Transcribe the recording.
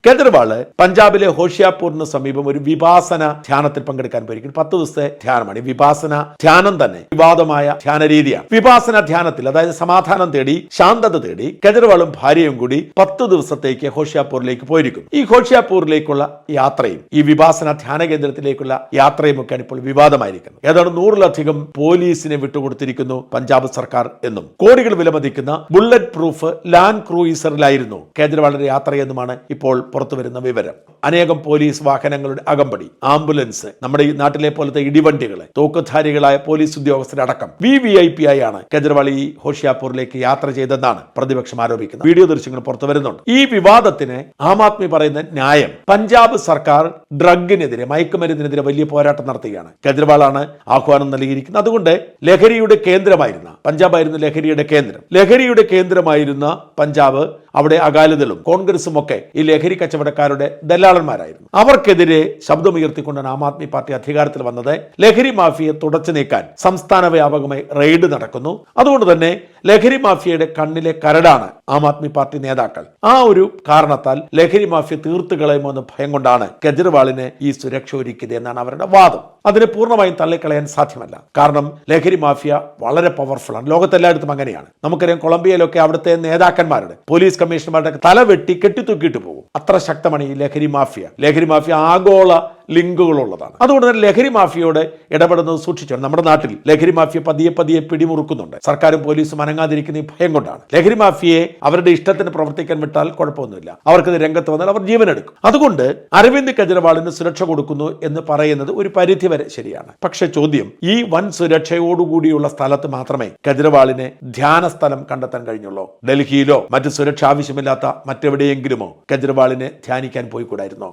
കേജ്രിവാൾ പഞ്ചാബിലെ ഹോഷിയാപൂരിന് സമീപം ഒരു വിപാസന ധ്യാനത്തിൽ പങ്കെടുക്കാൻ പോയിരിക്കും. 10 ദിവസത്തെ ധ്യാനമാണ്. ഈ വിപാസന ധ്യാനം തന്നെ വിവാദമായ ധ്യാന രീതിയാണ്. വിപാസന ധ്യാനത്തിൽ, അതായത് സമാധാനം തേടി, ശാന്തത തേടി കേജ്രിവാളും ഭാര്യയും കൂടി 10 ദിവസത്തേക്ക് ഹോഷിയാപൂരിലേക്ക് പോയിരിക്കുന്നു. ഈ ഹോഷിയാപൂരിലേക്കുള്ള യാത്രയും ഈ വിപാസന ധ്യാന കേന്ദ്രത്തിലേക്കുള്ള യാത്രയും ഒക്കെയാണ് ഇപ്പോൾ വിവാദമായിരിക്കുന്നത്. ഏതാണ്ട് 100-ലധികം പോലീസിനെ വിട്ടുകൊടുത്തിരിക്കുന്നു പഞ്ചാബ് സർക്കാർ എന്നും കോടികൾ വിലമതിക്കുന്ന ബുള്ളറ്റ് പ്രൂഫ് ലാൻഡ് ക്രൂയിസറിലായിരുന്നു കേജ്രിവാളിന്റെ യാത്രയെന്നുമാണ് ഇപ്പോൾ പുറത്തുവരുന്ന വിവരം. അനേകം പോലീസ് വാഹനങ്ങളുടെ അകമ്പടി, ആംബുലൻസ്, നമ്മുടെ ഈ നാട്ടിലെ പോലത്തെ ഇടിവണ്ടികളെ, തോക്കുധാരികളായ പോലീസ് ഉദ്യോഗസ്ഥരടക്കം VIP ആയാണ് കേജ്രിവാൾ ഈ ഹോഷിയാപൂരിലേക്ക് യാത്ര ചെയ്തെന്നാണ് പ്രതിപക്ഷം ആരോപിക്കുന്നത്. വീഡിയോ ദൃശ്യങ്ങൾ പുറത്തു വരുന്നുണ്ട്. ഈ വിവാദത്തിന് ആം ആദ്മി പറയുന്ന ന്യായം, പഞ്ചാബ് സർക്കാർ ഡ്രഗിനെതിരെ, മയക്കുമരുന്നിനെതിരെ വലിയ പോരാട്ടം നടത്തുകയാണ്. കേജ്രിവാളാണ് ആഹ്വാനം നൽകിയിരിക്കുന്നത്. അതുകൊണ്ട് ലഹരിയുടെ കേന്ദ്രമായിരുന്ന പഞ്ചാബായിരുന്നു ലഹരിയുടെ കേന്ദ്രം. ലഹരിയുടെ കേന്ദ്രമായിരുന്ന പഞ്ചാബ്, അവിടെ അകാലിദളും കോൺഗ്രസും ഒക്കെ ഈ ലഹരി കച്ചവടക്കാരുടെ ദല്ലാളന്മാരായിരുന്നു. അവർക്കെതിരെ ശബ്ദമുയർത്തിക്കൊണ്ടാണ് ആം ആദ്മി പാർട്ടി അധികാരത്തിൽ വന്നത്. ലഹരി മാഫിയെ തുടച്ചു നീക്കാൻ സംസ്ഥാന വ്യാപകമായി റെയ്ഡ് നടക്കുന്നു. അതുകൊണ്ട് തന്നെ ലഹരി മാഫിയയുടെ കണ്ണിലെ കരടാണ് ആം ആദ്മി പാർട്ടി നേതാക്കൾ. ആ ഒരു കാരണത്താൽ ലഹരി മാഫിയ തീർത്തു കളയുമോ എന്ന ഭയം കൊണ്ടാണ് കേജ്രിവാളിന് ഈ സുരക്ഷ ഒരുക്കിയത് എന്നാണ് അവരുടെ വാദം. അതിനെ പൂർണ്ണമായും തള്ളിക്കളയാൻ സാധ്യമല്ല. കാരണം ലഹരി മാഫിയ വളരെ പവർഫുൾ ആണ്. ലോകത്തെല്ലായിടത്തും അങ്ങനെയാണ്. നമുക്കറിയാം, കൊളംബിയയിലൊക്കെ അവിടുത്തെ നേതാക്കന്മാരുടെ, പോലീസ് കമ്മീഷണർമാരുടെ തല വെട്ടി കെട്ടിത്തൂക്കിയിട്ട് പോകും. അത്ര ശക്തമാണ് ഈ ലഹരി മാഫിയ. ലഹരി മാഫിയ ആഗോള ലിങ്കുകളുള്ളതാണ്. അതുകൊണ്ട് തന്നെ ലഹരി മാഫിയോട് ഇടപെടുന്നത് സൂക്ഷിച്ചാണ്. നമ്മുടെ നാട്ടിൽ ലഹരി മാഫിയ പതിയെ പിടിമുറുക്കുന്നുണ്ട്. സർക്കാരും പോലീസും അനങ്ങാതിരിക്കുന്ന ഈ ഭയം കൊണ്ടാണ്. ലഹരി മാഫിയെ അവരുടെ ഇഷ്ടത്തിന് പ്രവർത്തിക്കാൻ വിട്ടാൽ കുഴപ്പമൊന്നുമില്ല. അവർക്കത് രംഗത്ത് വന്നാൽ അവർ ജീവനെടുക്കും. അതുകൊണ്ട് അരവിന്ദ് കെജ്രിവാളിന് സുരക്ഷ കൊടുക്കുന്നു എന്ന് പറയുന്നത് ഒരു പരിധി വരെ ശരിയാണ്. പക്ഷെ ചോദ്യം, ഈ വൻ സുരക്ഷയോടുകൂടിയുള്ള സ്ഥലത്ത് മാത്രമേ കെജ്രിവാളിന് ധ്യാന സ്ഥലം കണ്ടെത്താൻ കഴിഞ്ഞുള്ളൂ? ഡൽഹിയിലോ മറ്റ് സുരക്ഷ ആവശ്യമില്ലാത്ത മറ്റെവിടെയെങ്കിലുമോ കെജ്രിവാളിന് ധ്യാനിക്കാൻ പോയിക്കൂടായിരുന്നോ?